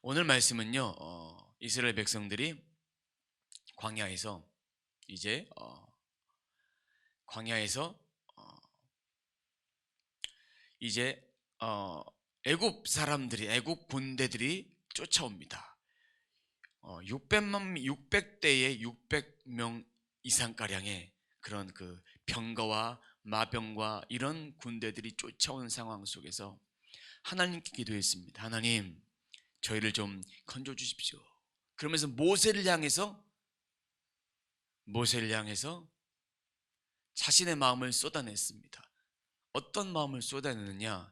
오늘 말씀은요, 이스라엘 백성들이 광야에서 이제 광야에서 어, 이제 애굽 사람들이 애굽 군대들이 쫓아옵니다. 600대에 600명 이상 가량의 그런 그 병거와 마병과 이런 군대들이 쫓아오는 상황 속에서 하나님께 기도했습니다. 하나님, 저희를 좀 건져 주십시오. 그러면서 모세를 향해서 자신의 마음을 쏟아냈습니다. 어떤 마음을 쏟아내느냐?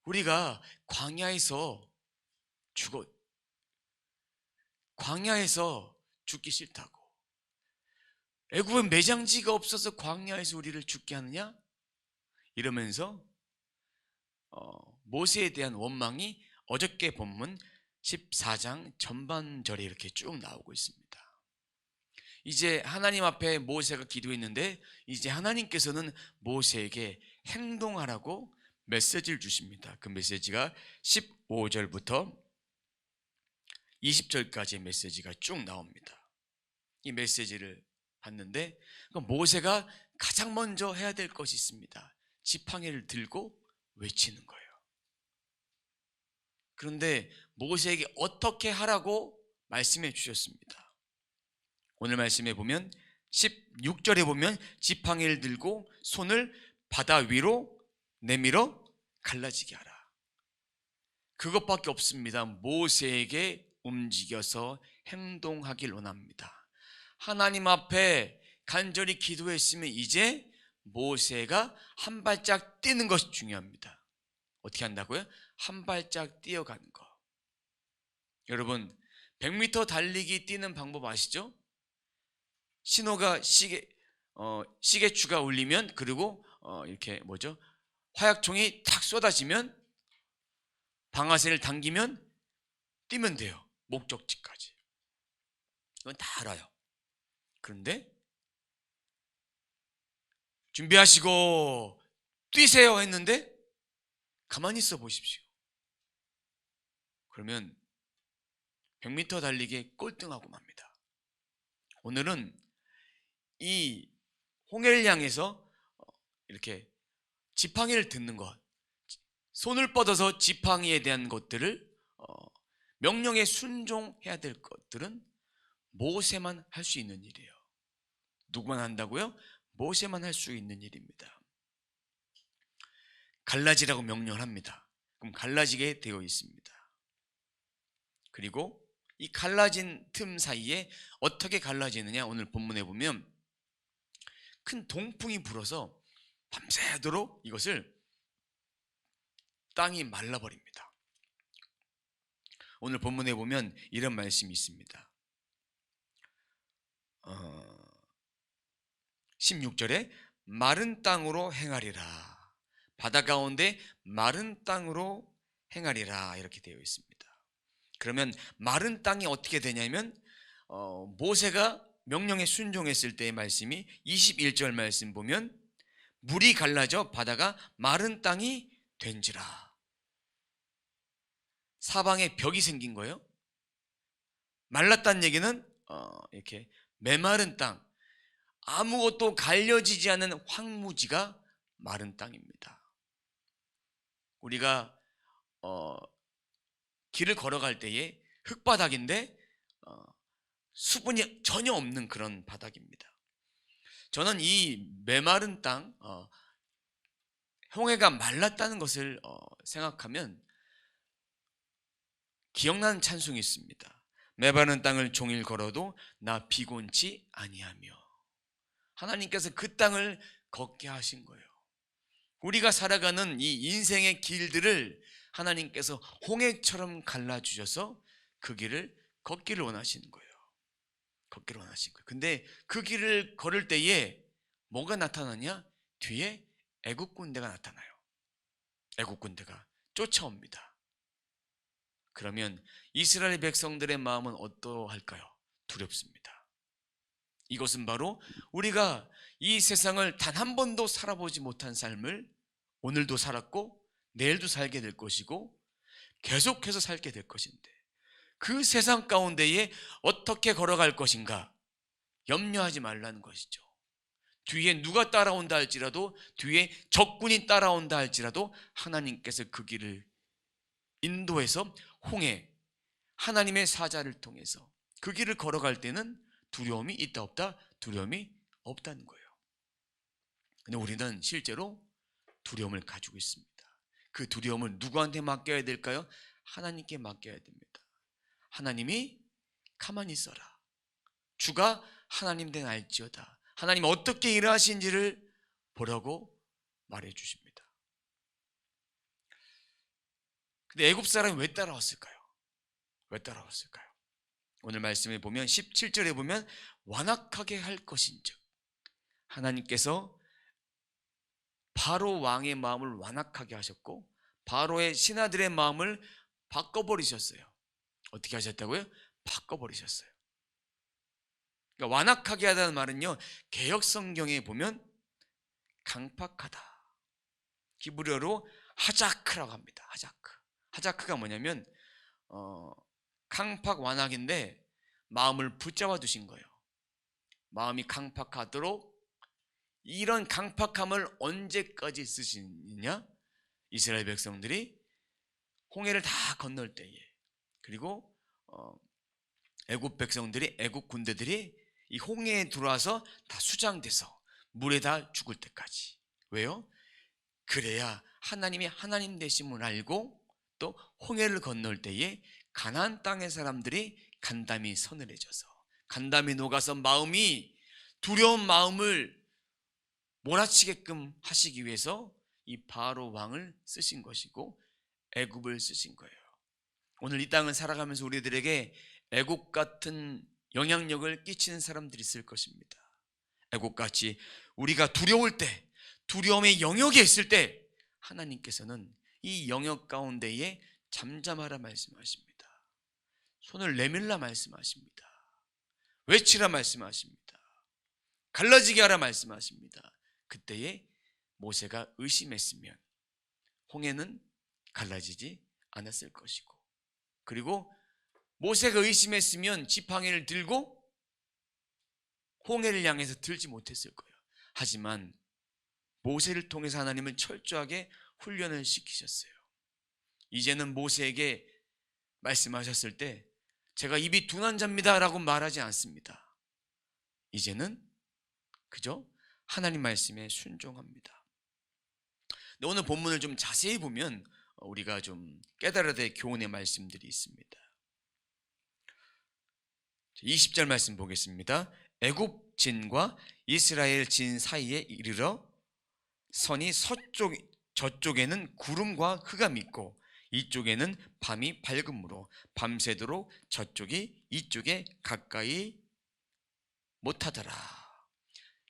우리가 죽어 광야에서 죽기 싫다고. 애굽은 매장지가 없어서 광야에서 우리를 죽게 하느냐? 이러면서 모세에 대한 원망이 어저께 본문 14장 전반절에 이렇게 쭉 나오고 있습니다. 이제 하나님 앞에 모세가 기도했는데 이제 하나님께서는 모세에게 행동하라고 메시지를 주십니다. 그 메시지가 15절부터 20절까지의 메시지가 쭉 나옵니다. 이 메시지를 봤는데 모세가 가장 먼저 해야 될 것이 있습니다. 지팡이를 들고 외치는 거예요. 그런데 모세에게 어떻게 하라고 말씀해 주셨습니다. 오늘 말씀에 보면 16절에 보면 지팡이를 들고 손을 바다 위로 내밀어 갈라지게 하라. 그것밖에 없습니다. 모세에게 움직여서 행동하길 원합니다. 하나님 앞에 간절히 기도했으면 이제 모세가 한 발짝 뛰는 것이 중요합니다. 어떻게 한다고요? 한 발짝 뛰어가는 거. 여러분 100m 달리기 뛰는 방법 아시죠? 신호가 시계추가 울리면, 그리고 이렇게 화약총이 탁 쏟아지면 방아쇠를 당기면 뛰면 돼요. 목적지까지. 이건 다 알아요. 그런데 준비하시고 뛰세요 했는데 가만히 있어 보십시오. 그러면 100m 달리기에 꼴등하고 맙니다. 오늘은 이 홍해를 향해서 이렇게 지팡이를 듣는 것, 손을 뻗어서 지팡이에 대한 것들을 명령에 순종해야 될 것들은 모세만 할 수 있는 일이에요. 누구만 한다고요? 모세만 할 수 있는 일입니다. 갈라지라고 명령을 합니다. 그럼 갈라지게 되어 있습니다. 그리고 이 갈라진 틈 사이에 어떻게 갈라지느냐? 오늘 본문에 보면 큰 동풍이 불어서 밤새도록 이것을 땅이 말라버립니다. 오늘 본문에 보면 이런 말씀이 있습니다. 16절에 마른 땅으로 행하리라. 바다 가운데 마른 땅으로 행하리라 이렇게 되어 있습니다. 그러면 마른 땅이 어떻게 되냐면 모세가 명령에 순종했을 때의 말씀이 21절 말씀 보면 물이 갈라져 바다가 마른 땅이 된지라. 사방에 벽이 생긴 거예요. 말랐다는 얘기는 이렇게 메마른 땅, 아무것도 갈려지지 않은 황무지가 마른 땅입니다. 우리가 길을 걸어갈 때에 흙바닥인데 수분이 전혀 없는 그런 바닥입니다. 저는 이 메마른 땅, 홍해가 말랐다는 것을 생각하면 기억나는 찬송이 있습니다. 메마른 땅을 종일 걸어도 나 피곤치 아니하며. 하나님께서 그 땅을 걷게 하신 거예요. 우리가 살아가는 이 인생의 길들을 하나님께서 홍해처럼 갈라주셔서 그 길을 걷기를 원하시는 거예요. 걷기를 원하신 거예요. 근데 그 길을 걸을 때에 뭐가 나타나냐? 뒤에 애국 군대가 나타나요. 애국 군대가 쫓아옵니다. 그러면 이스라엘 백성들의 마음은 어떠할까요? 두렵습니다. 이것은 바로 우리가 이 세상을 단 한 번도 살아보지 못한 삶을 오늘도 살았고 내일도 살게 될 것이고 계속해서 살게 될 것인데, 그 세상 가운데에 어떻게 걸어갈 것인가 염려하지 말라는 것이죠. 뒤에 누가 따라온다 할지라도, 뒤에 적군이 따라온다 할지라도 하나님께서 그 길을 인도해서 홍해, 하나님의 사자를 통해서 그 길을 걸어갈 때는 두려움이 있다 없다? 두려움이 없다는 거예요. 근데 우리는 실제로 두려움을 가지고 있습니다. 그 두려움을 누구한테 맡겨야 될까요? 하나님께 맡겨야 됩니다. 하나님이 가만히 있어라. 주가 하나님 된 알지어다. 하나님 어떻게 일하시는지를 보라고 말해 주십니다. 근데 애굽 사람이 왜 따라왔을까요? 왜 따라왔을까요? 오늘 말씀에 보면 17절에 보면 완악하게 할 것인즉, 하나님께서 바로 왕의 마음을 완악하게 하셨고 바로의 신하들의 마음을 바꿔버리셨어요. 어떻게 하셨다고요? 바꿔버리셨어요. 그러니까 완악하게 하다는 말은요, 개역 성경에 보면 강팍하다, 히브리어로 하자크라고 합니다. 하자크가 뭐냐면 강팍 완악인데 마음을 붙잡아 두신 거예요. 마음이 강팍하도록. 이런 강팍함을 언제까지 쓰시느냐? 이스라엘 백성들이 홍해를 다 건널 때에, 그리고 애굽 백성들이, 애굽 군대들이 이 홍해에 들어와서 다 수장돼서 물에 다 죽을 때까지. 왜요? 그래야 하나님이 하나님 되심을 알고 또 홍해를 건널 때에 가나안 땅의 사람들이 간담이 서늘해져서, 간담이 녹아서 마음이, 두려운 마음을 몰아치게끔 하시기 위해서 이 바로 왕을 쓰신 것이고 애굽을 쓰신 거예요. 오늘 이 땅을 살아가면서 우리들에게 애굽 같은 영향력을 끼치는 사람들이 있을 것입니다. 애굽같이 우리가 두려울 때, 두려움의 영역에 있을 때 하나님께서는 이 영역 가운데에 잠잠하라 말씀하십니다. 손을 내밀라 말씀하십니다. 외치라 말씀하십니다. 갈라지게 하라 말씀하십니다. 그때에 모세가 의심했으면 홍해는 갈라지지 않았을 것이고, 그리고 모세가 의심했으면 지팡이를 들고 홍해를 향해서 들지 못했을 거예요. 하지만 모세를 통해서 하나님은 철저하게 훈련을 시키셨어요. 이제는 모세에게 말씀하셨을 때 제가 입이 둔한 자입니다 라고 말하지 않습니다. 이제는 그저 하나님 말씀에 순종합니다. 근데 오늘 본문을 좀 자세히 보면 우리가 좀 깨달아야 될 교훈의 말씀들이 있습니다. 20절 말씀 보겠습니다. 애굽 진과 이스라엘 진 사이에 이르러 선이 저쪽에는 구름과 흑암이 있고 이쪽에는 밤이 밝음으로 밤새도록 저쪽이 이쪽에 가까이 못하더라.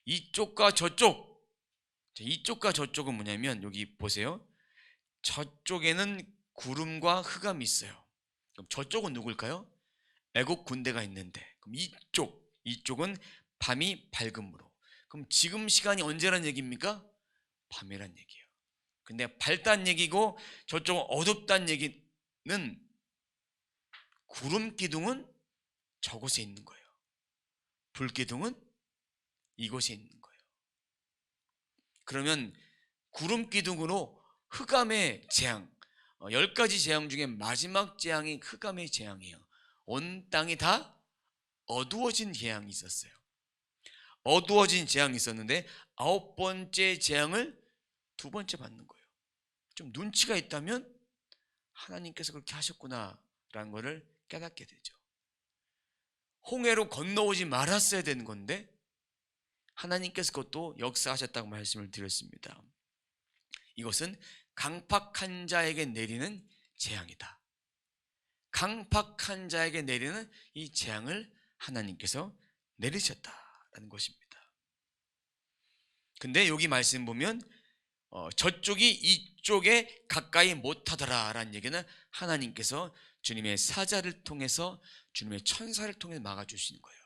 이쪽과 저쪽은 뭐냐면, 여기 보세요. 저쪽에는 구름과 흑암이 있어요. 그럼 저쪽은 누굴까요? 애국 군대가 있는데, 그럼 이쪽은 밤이 밝음으로. 그럼 지금 시간이 언제란 얘기입니까? 밤이란 얘기예요. 근데 밝다는 얘기고 저쪽은 어둡다는 얘기는, 구름 기둥은 저곳에 있는 거예요. 불 기둥은 이곳에 있는 거예요. 그러면 구름 기둥으로 흑암의 재앙, 10가지 재앙 중에 마지막 재앙이 흑암의 재앙이에요. 온 땅이 다 어두워진 재앙이 있었어요. 어두워진 재앙이 있었는데 9번째 재앙을 2번째 받는 거예요. 좀 눈치가 있다면 하나님께서 그렇게 하셨구나 라는 것을 깨닫게 되죠. 홍해로 건너오지 말았어야 되는 건데 하나님께서 그것도 역사하셨다고 말씀을 드렸습니다. 이것은 강팍한 자에게 내리는 재앙이다. 강팍한 자에게 내리는 이 재앙을 하나님께서 내리셨다라는 것입니다. 근데 여기 말씀 보면 저쪽이 이쪽에 가까이 못하더라 라는 얘기는 하나님께서 주님의 사자를 통해서, 주님의 천사를 통해서 막아주시는 거예요.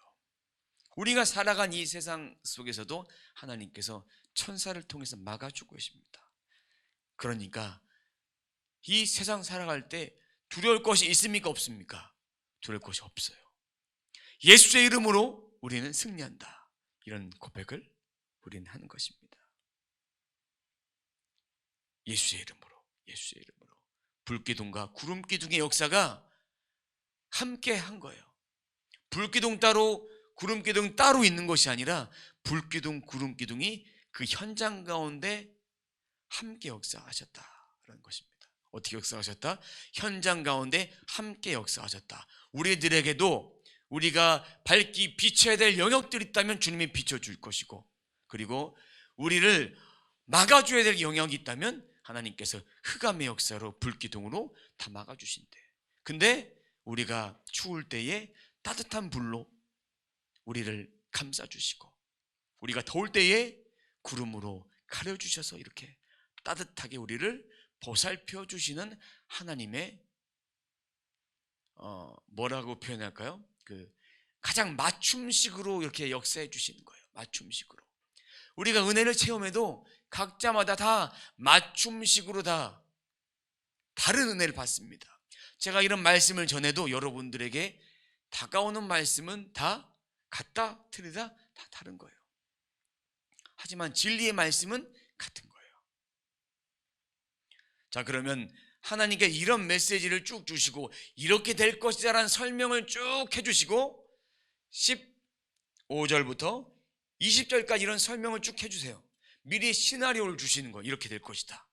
우리가 살아간 이 세상 속에서도 하나님께서 천사를 통해서 막아주고 계십니다. 그러니까 이 세상 살아갈 때 두려울 것이 있습니까? 없습니까? 두려울 것이 없어요. 예수의 이름으로 우리는 승리한다. 이런 고백을 우리는 하는 것입니다. 예수의 이름으로, 예수의 이름으로. 불기둥과 구름기둥의 역사가 함께 한 거예요. 불기둥 따로 구름기둥 따로 있는 것이 아니라 불기둥 구름기둥이 그 현장 가운데 함께 역사하셨다라는 것입니다. 어떻게 역사하셨다? 현장 가운데 함께 역사하셨다. 우리들에게도 우리가 밝기 비춰야 될 영역들이 있다면 주님이 비춰줄 것이고, 그리고 우리를 막아줘야 될 영역이 있다면 하나님께서 흑암의 역사로 불기둥으로 다 막아주신대. 근데 우리가 추울 때에 따뜻한 불로 우리를 감싸주시고, 우리가 더울 때에 구름으로 가려주셔서 이렇게 따뜻하게 우리를 보살펴 주시는 하나님의 뭐라고 표현할까요? 가장 맞춤식으로 이렇게 역사해 주시는 거예요. 맞춤식으로. 우리가 은혜를 체험해도 각자마다 다 맞춤식으로 다 다른 은혜를 받습니다. 제가 이런 말씀을 전해도 여러분들에게 다가오는 말씀은 다 같다 틀리다 다 다른 거예요. 하지만 진리의 말씀은 같은 거예요. 자, 그러면 하나님께 이런 메시지를 쭉 주시고 이렇게 될 것이다라는 설명을 쭉 해주시고 15절부터 20절까지 이런 설명을 쭉 해주세요. 미리 시나리오를 주시는 거예요. 이렇게 될 것이다.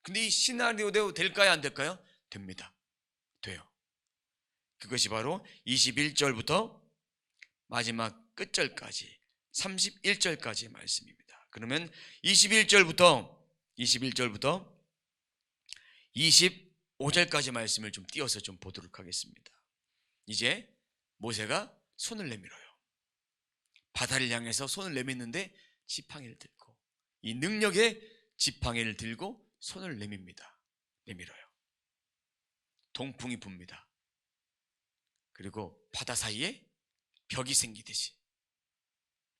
근데 이 시나리오대로 될까요? 안 될까요? 됩니다. 돼요. 그것이 바로 21절부터 마지막 끝절까지 31절까지의 말씀입니다. 그러면 21절부터 25절까지 말씀을 좀 띄어서 좀 보도록 하겠습니다. 이제 모세가 손을 내밀어요. 바다를 향해서 손을 내밀는데 지팡이를 들고, 이 능력의 지팡이를 들고 손을 내밉니다. 내밀어요. 동풍이 붑니다. 그리고 바다 사이에 벽이 생기듯이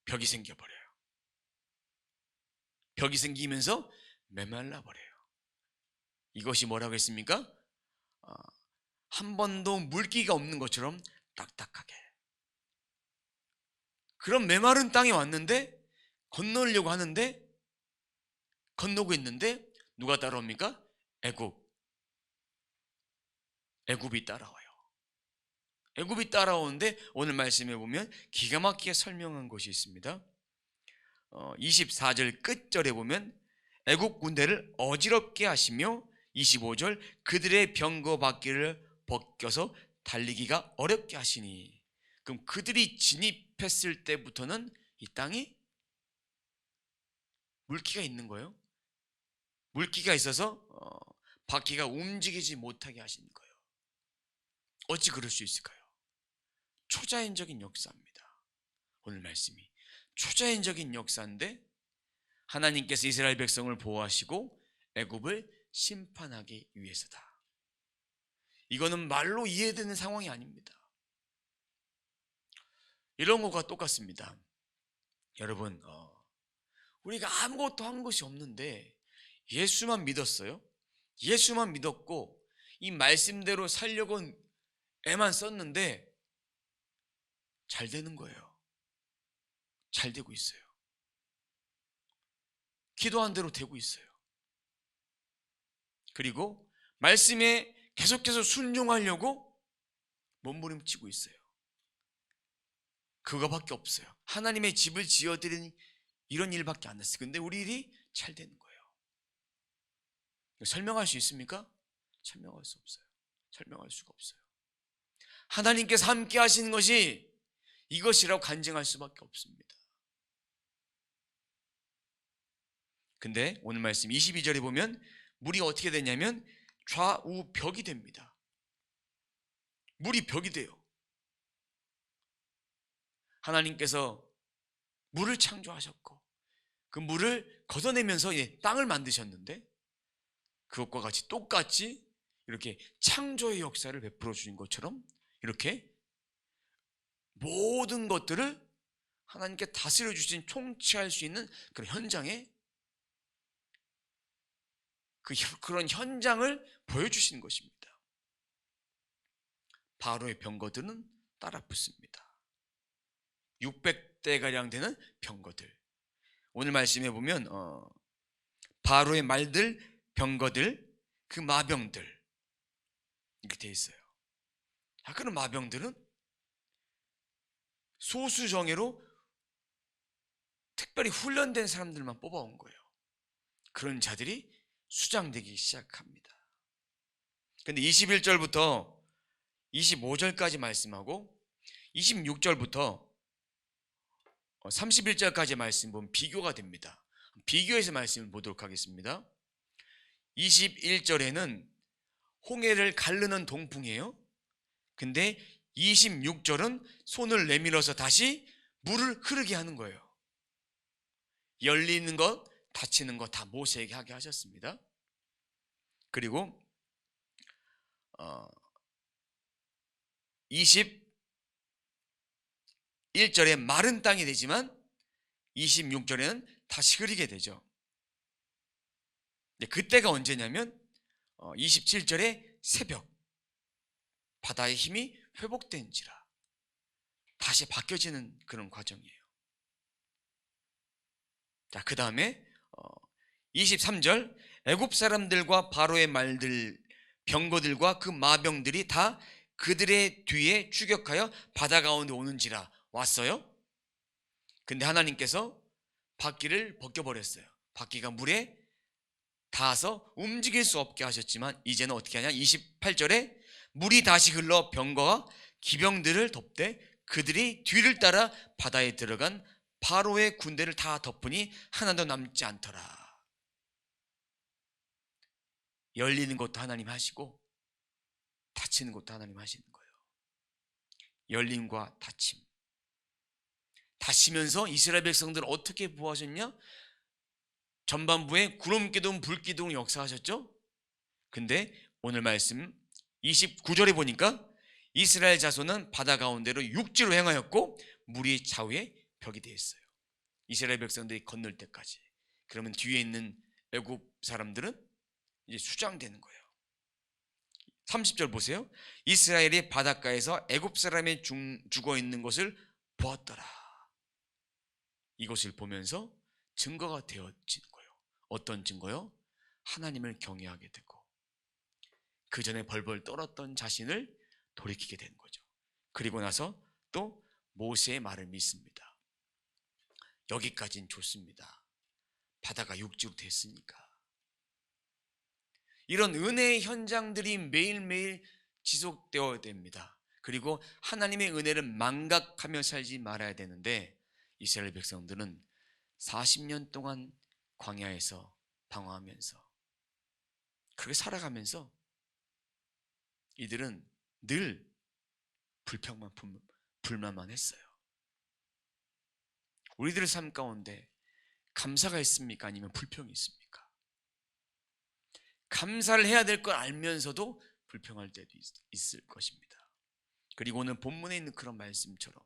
벽이 생겨버려요. 벽이 생기면서 메말라 버려요. 이것이 뭐라고 했습니까? 한 번도 물기가 없는 것처럼 딱딱하게. 그런 메마른 땅에 왔는데 건너려고 하는데 건너고 있는데 누가 따라옵니까? 애굽이 따라와요. 애굽이 따라오는데 오늘 말씀에 보면 기가 막히게 설명한 것이 있습니다. 24절 끝절에 보면 애굽 군대를 어지럽게 하시며 25절 그들의 병거 바퀴를 벗겨서 달리기가 어렵게 하시니. 그럼 그들이 진입했을 때부터는 이 땅이 물기가 있는 거예요. 물기가 있어서 바퀴가 움직이지 못하게 하시는 거예요. 어찌 그럴 수 있을까요? 초자연적인 역사입니다. 오늘 말씀이 초자연적인 역사인데 하나님께서 이스라엘 백성을 보호하시고 애굽을 심판하기 위해서다. 이거는 말로 이해되는 상황이 아닙니다. 이런 것과 똑같습니다. 여러분, 우리가 아무것도 한 것이 없는데 예수만 믿었어요. 예수만 믿었고 이 말씀대로 살려고 애만 썼는데 잘 되는 거예요. 잘 되고 있어요. 기도한 대로 되고 있어요. 그리고 말씀에 계속해서 순종하려고 몸부림치고 있어요. 그거밖에 없어요. 하나님의 집을 지어드리니 이런 일밖에 안 했어요. 근데 우리 일이 잘 되는 거예요. 설명할 수 있습니까? 설명할 수 없어요. 설명할 수가 없어요. 하나님께서 함께 하시는 것이 이것이라고 간증할 수밖에 없습니다. 근데 오늘 말씀 22절에 보면 물이 어떻게 되냐면 좌우 벽이 됩니다. 물이 벽이 돼요. 하나님께서 물을 창조하셨고 그 물을 걷어내면서 땅을 만드셨는데 그것과 같이 똑같이 이렇게 창조의 역사를 베풀어 주신 것처럼 이렇게 모든 것들을 하나님께 다스려 주신 통치할 수 있는 그런 현장에 그런 현장을 보여주시는 것입니다. 바로의 병거들은 따라 붙습니다. 600대가량 되는 병거들. 오늘 말씀해 보면 바로의 말들, 병거들, 그 마병들 이렇게 돼 있어요. 그런 마병들은 소수 정예로 특별히 훈련된 사람들만 뽑아온 거예요. 그런 자들이 수장되기 시작합니다. 근데 21절부터 25절까지 말씀하고 26절부터 31절까지 말씀 보면 비교가 됩니다. 비교해서 말씀을 보도록 하겠습니다. 21절에는 홍해를 가르는 동풍이에요. 근데 26절은 손을 내밀어서 다시 물을 흐르게 하는 거예요. 열리는 것, 닫히는 것 다 모세에게 하게 하셨습니다. 그리고 21절에 마른 땅이 되지만 26절에는 다시 흐리게 되죠. 그때가 언제냐면 27절에 새벽, 바다의 힘이 회복된지라 다시 바뀌어지는 그런 과정이에요. 자, 그 다음에 23절, 애굽 사람들과 바로의 말들, 병거들과 그 마병들이 다 그들의 뒤에 추격하여 바다 가운데 오는지라 왔어요. 근데 하나님께서 바퀴를 벗겨버렸어요. 바퀴가 물에 닿아서 움직일 수 없게 하셨지만 이제는 어떻게 하냐? 28절에 물이 다시 흘러 병거와 기병들을 덮되 그들이 뒤를 따라 바다에 들어간 바로의 군대를 다 덮으니 하나도 남지 않더라. 열리는 것도 하나님 하시고 닫히는 것도 하나님 하시는 거예요. 열림과 닫힘. 닫히면서 이스라엘 백성들을 어떻게 보호하셨냐? 전반부에 구름기둥 불기둥 역사하셨죠? 근데 오늘 말씀 29절에 보니까 이스라엘 자손은 바다 가운데로 육지로 행하였고 물이 좌우에 벽이 되어 있어요. 이스라엘 백성들이 건널 때까지. 그러면 뒤에 있는 애굽 사람들은 이제 수장되는 거예요. 30절 보세요. 이스라엘이 바닷가에서 애굽 사람이 죽어 있는 것을 보았더라. 이것을 보면서 증거가 되어지는 거예요. 어떤 증거요? 하나님을 경외하게 되고 그 전에 벌벌 떨었던 자신을 돌이키게 되는 거죠. 그리고 나서 또 모세의 말을 믿습니다. 여기까지는 좋습니다. 바다가 육지로 됐으니까. 이런 은혜의 현장들이 매일매일 지속되어야 됩니다. 그리고 하나님의 은혜를 망각하며 살지 말아야 되는데 이스라엘 백성들은 40년 동안 광야에서 방황하면서 그렇게 살아가면서 이들은 늘 불만만 했어요. 우리들의 삶 가운데 감사가 있습니까? 아니면 불평이 있습니까? 감사를 해야 될 걸 알면서도 불평할 때도 있을 것입니다. 그리고 오늘 본문에 있는 그런 말씀처럼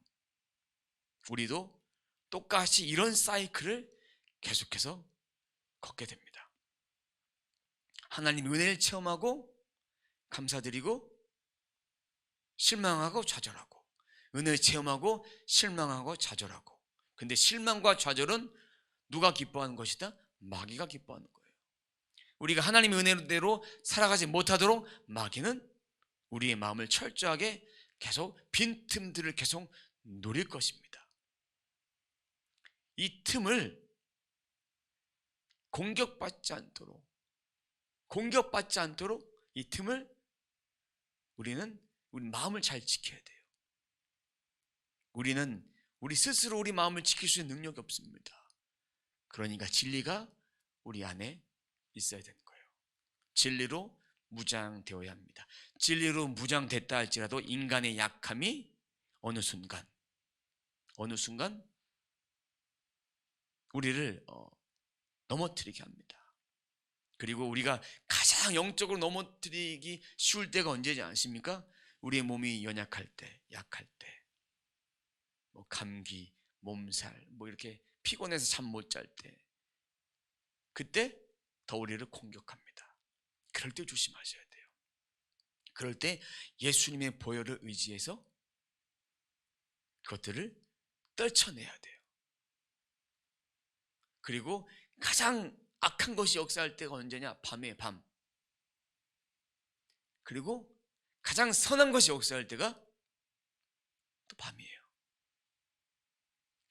우리도 똑같이 이런 사이클을 계속해서 걷게 됩니다. 하나님 은혜를 체험하고 감사드리고 실망하고 좌절하고 은혜를 체험하고 실망하고 좌절하고. 근데 실망과 좌절은 누가 기뻐하는 것이다? 마귀가 기뻐하는 거예요. 우리가 하나님의 은혜대로 살아가지 못하도록 마귀는 우리의 마음을 철저하게 계속 빈틈들을 계속 노릴 것입니다. 이 틈을 공격받지 않도록 이 틈을 우리는 우리 마음을 잘 지켜야 돼요. 우리는 우리 스스로 우리 마음을 지킬 수 있는 능력이 없습니다. 그러니까 진리가 우리 안에 있어야 되는 거예요. 진리로 무장되어야 합니다. 진리로 무장됐다 할지라도 인간의 약함이 어느 순간 우리를 넘어뜨리게 합니다. 그리고 우리가 가장 영적으로 넘어뜨리기 쉬울 때가 언제지 않습니까? 우리의 몸이 연약할 때, 약할 때, 뭐 감기, 몸살, 뭐 이렇게 피곤해서 잠 못 잘 때, 그때 더 우리를 공격합니다. 그럴 때 조심하셔야 돼요. 그럴 때 예수님의 보혈을 의지해서 그것들을 떨쳐내야 돼요. 그리고 가장 악한 것이 역사할 때가 언제냐? 밤에 밤. 그리고 가장 선한 것이 역사할 때가 또 밤이에요.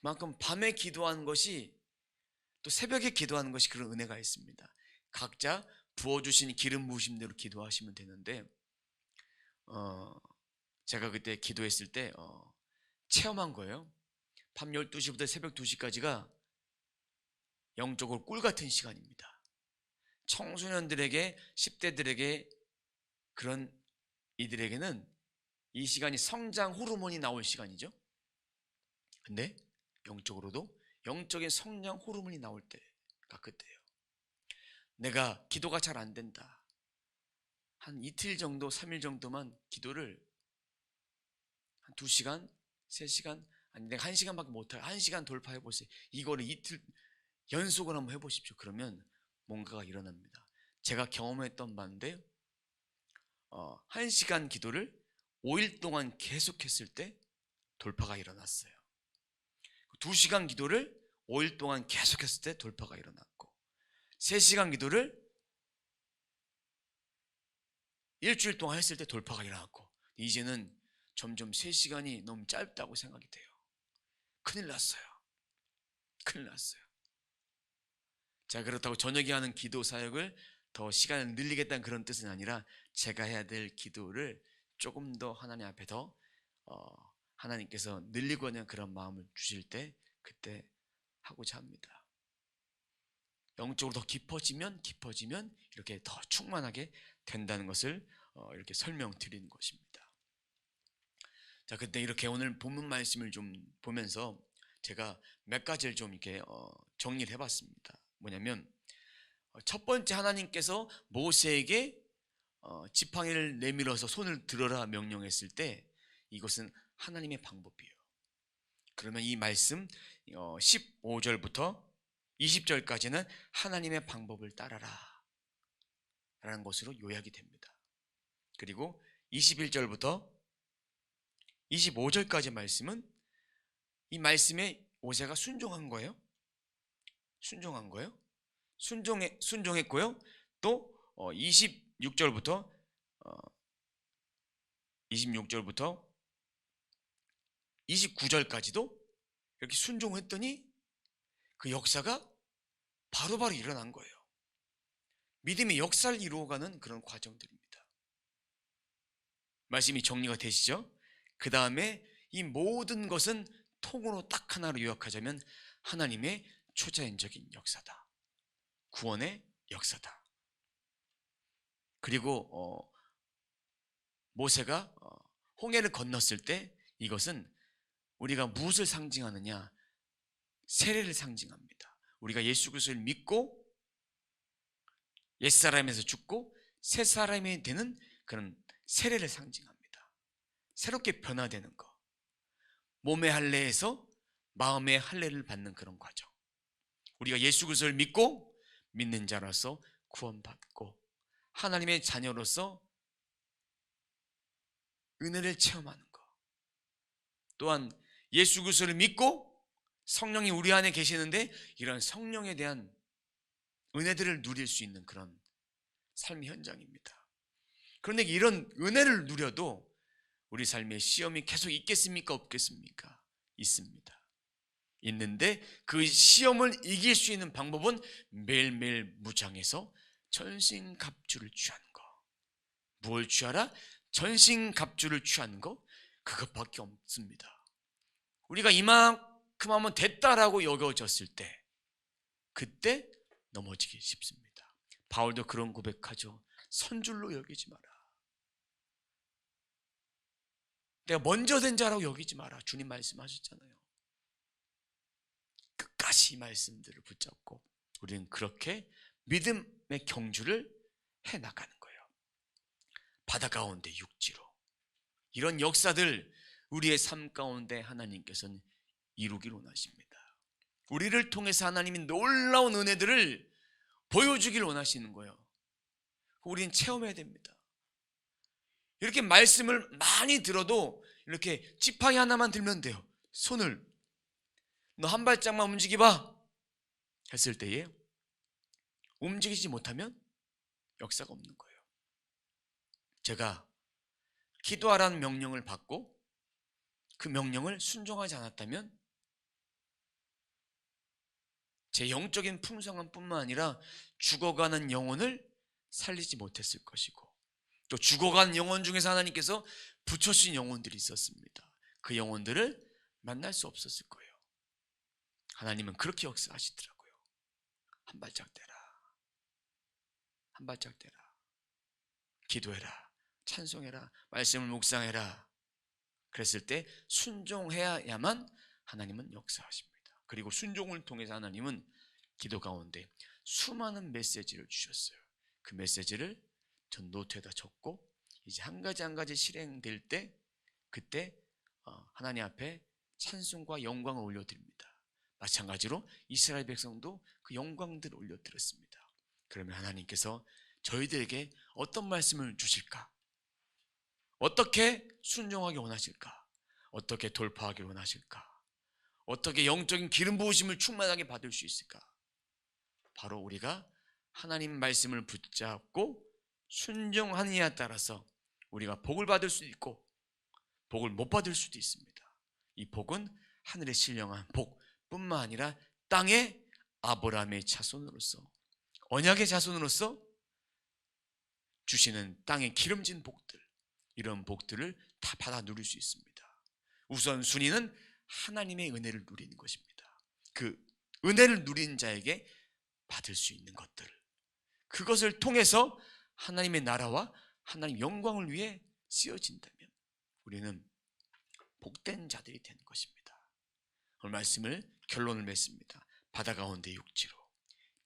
그만큼 밤에 기도하는 것이 또 새벽에 기도하는 것이 그런 은혜가 있습니다. 각자 부어주신 기름 부으심대로 기도하시면 되는데 제가 그때 기도했을 때 체험한 거예요. 밤 12시부터 새벽 2시까지가 영적으로 꿀 같은 시간입니다. 청소년들에게 10대들에게 그런 이들에게는 이 시간이 성장 호르몬이 나올 시간이죠. 근데 영적으로도 영적인 성장 호르몬이 나올 때가 그때예요. 내가 기도가 잘 안 된다. 한 이틀 정도, 3일 정도만 기도를 한 2시간, 3시간, 아니 내가 1시간밖에 못해요. 1시간 돌파해 보세요. 이거를 이틀 연속으로 한번 해보십시오. 그러면 뭔가가 일어납니다. 제가 경험했던 바인데 1시간 기도를 5일 동안 계속했을 때 돌파가 일어났어요. 2시간 기도를 5일 동안 계속했을 때 돌파가 일어났고 3시간 기도를 일주일 동안 했을 때 돌파가 일어났고 이제는 점점 3시간이 너무 짧다고 생각이 돼요. 큰일 났어요. 큰일 났어요. 자, 그렇다고 저녁에 하는 기도 사역을 더 시간을 늘리겠다는 그런 뜻은 아니라 제가 해야 될 기도를 조금 더 하나님 앞에 더 하나님께서 늘리고 하는 그런 마음을 주실 때 그때 하고자 합니다. 영적으로 더 깊어지면 이렇게 더 충만하게 된다는 것을 이렇게 설명드리는 것입니다. 자, 그때 이렇게 오늘 본문 말씀을 좀 보면서 제가 몇 가지를 좀 이렇게 정리를 해봤습니다. 뭐냐면 첫 번째, 하나님께서 모세에게 지팡이를 내밀어서 손을 들어라 명령했을 때 이것은 하나님의 방법이에요. 그러면 이 말씀 15절부터 20절까지는 하나님의 방법을 따라라 라는 것으로 요약이 됩니다. 그리고 21절부터 25절까지 말씀은 이 말씀에 모세가 순종한 거예요. 순종했고요. 또 26절부터 29절까지도 이렇게 순종했더니 그 역사가 바로바로 일어난 거예요. 믿음의 역사를 이루어가는 그런 과정들입니다. 말씀이 정리가 되시죠? 그 다음에 이 모든 것은 통으로 딱 하나로 요약하자면 하나님의 초자연적인 역사다. 구원의 역사다. 그리고 모세가 홍해를 건넜을 때 이것은 우리가 무엇을 상징하느냐? 세례를 상징합니다. 우리가 예수 그리스도를 믿고 옛사람에서 죽고 새 사람이 되는 그런 세례를 상징합니다. 새롭게 변화되는 것. 몸의 할례에서 마음의 할례를 받는 그런 과정. 우리가 예수 그리스도를 믿고 믿는 자로서 구원받고 하나님의 자녀로서 은혜를 체험하는 것. 또한 예수 그리스도를 믿고 성령이 우리 안에 계시는데 이런 성령에 대한 은혜들을 누릴 수 있는 그런 삶의 현장입니다. 그런데 이런 은혜를 누려도 우리 삶에 시험이 계속 있겠습니까? 없겠습니까? 있습니다. 있는데 그 시험을 이길 수 있는 방법은 매일매일 무장해서 전신갑주를 취하는 거. 뭘 취하라? 전신갑주를 취하는 거? 그것밖에 없습니다. 우리가 이만큼 하면 됐다라고 여겨졌을 때 그때 넘어지기 쉽습니다. 바울도 그런 고백하죠. 선줄로 여기지 마라. 내가 먼저 된 자라고 여기지 마라. 주님 말씀하셨잖아요. 끝까지 이 말씀들을 붙잡고 우리는 그렇게 믿음의 경주를 해나가는 거예요. 바다 가운데 육지로. 이런 역사들 우리의 삶 가운데 하나님께서는 이루길 원하십니다. 우리를 통해서 하나님이 놀라운 은혜들을 보여주길 원하시는 거예요. 우리는 체험해야 됩니다. 이렇게 말씀을 많이 들어도 이렇게 지팡이 하나만 들면 돼요. 손을 너 한 발짝만 움직여봐 했을 때에 움직이지 못하면 역사가 없는 거예요. 제가 기도하라는 명령을 받고 그 명령을 순종하지 않았다면 제 영적인 풍성함뿐만 아니라 죽어가는 영혼을 살리지 못했을 것이고, 또 죽어가는 영혼 중에서 하나님께서 붙여주신 영혼들이 있었습니다. 그 영혼들을 만날 수 없었을 거예요. 하나님은 그렇게 역사하시더라고요. 한 발짝 떼라, 한 발짝 떼라, 기도해라, 찬송해라, 말씀을 묵상해라. 그랬을 때 순종해야만 하나님은 역사하십니다. 그리고 순종을 통해서 하나님은 기도 가운데 수많은 메시지를 주셨어요. 그 메시지를 전 노트에다 적고 이제 한 가지 한 가지 실행될 때 그때 하나님 앞에 찬송과 영광을 올려드립니다. 마찬가지로 이스라엘 백성도 그 영광들을 올려드렸습니다. 그러면 하나님께서 저희들에게 어떤 말씀을 주실까? 어떻게 순종하기 원하실까? 어떻게 돌파하기 원하실까? 어떻게 영적인 기름 부으심을 충만하게 받을 수 있을까? 바로 우리가 하나님 말씀을 붙잡고 순종하느냐에 따라서 우리가 복을 받을 수도 있고 복을 못 받을 수도 있습니다. 이 복은 하늘에 신령한 복뿐만 아니라 땅의 아브라함의 자손으로서, 언약의 자손으로서 주시는 땅의 기름진 복들, 이런 복들을 다 받아 누릴 수 있습니다. 우선 순위는 하나님의 은혜를 누리는 것입니다. 그 은혜를 누린 자에게 받을 수 있는 것들, 그것을 통해서 하나님의 나라와 하나님의 영광을 위해 쓰여진다면 우리는 복된 자들이 되는 것입니다. 오늘 말씀을 결론을 맺습니다. 바다 가운데 육지로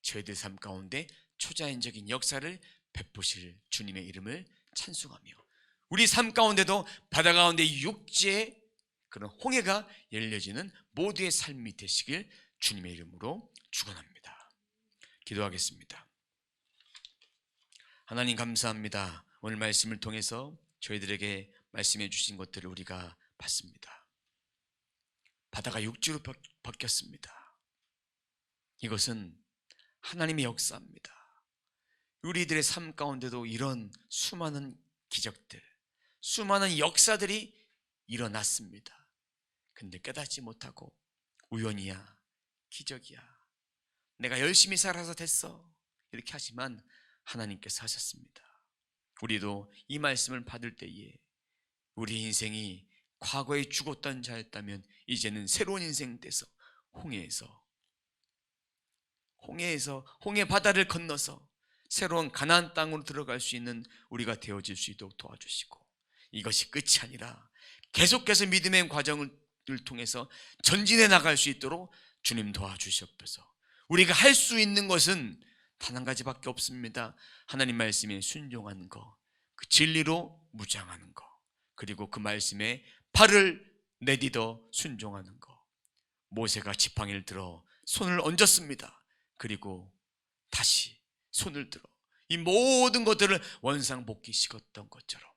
저희들 삶 가운데 초자연적인 역사를 베푸실 주님의 이름을 찬송하며 우리 삶 가운데도 바다 가운데 육지에 그런 홍해가 열려지는 모두의 삶이 되시길 주님의 이름으로 축원합니다. 기도하겠습니다. 하나님 감사합니다. 오늘 말씀을 통해서 저희들에게 말씀해 주신 것들을 우리가 봤습니다. 바다가 육지로 바뀌었습니다. 이것은 하나님의 역사입니다. 우리들의 삶 가운데도 이런 수많은 기적들, 수많은 역사들이 일어났습니다. 근데 깨닫지 못하고 우연이야, 기적이야, 내가 열심히 살아서 됐어, 이렇게 하지만 하나님께서 하셨습니다. 우리도 이 말씀을 받을 때에 우리 인생이 과거에 죽었던 자였다면 이제는 새로운 인생 돼서 홍해 바다를 건너서 새로운 가나안 땅으로 들어갈 수 있는 우리가 되어질 수 있도록 도와주시고, 이것이 끝이 아니라 계속해서 믿음의 과정을 통해서 전진해 나갈 수 있도록 주님 도와주시옵소서. 우리가 할 수 있는 것은 단 한 가지밖에 없습니다. 하나님 말씀에 순종하는 거, 그 진리로 무장하는 거, 그리고 그 말씀에 발을 내딛어 순종하는 거. 모세가 지팡이를 들어 손을 얹었습니다. 그리고 다시 손을 들어 이 모든 것들을 원상복귀시켰던 것처럼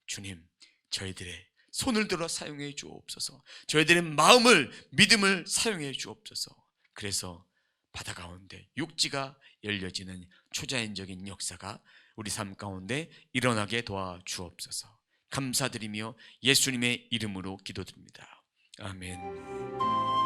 주님, 저희들의 손을 들어 사용해 주옵소서. 저희들의 마음을, 믿음을 사용해 주옵소서. 그래서 바다 가운데 육지가 열려지는 초자연적인 역사가 우리 삶 가운데 일어나게 도와주옵소서. 감사드리며 예수님의 이름으로 기도드립니다. 아멘.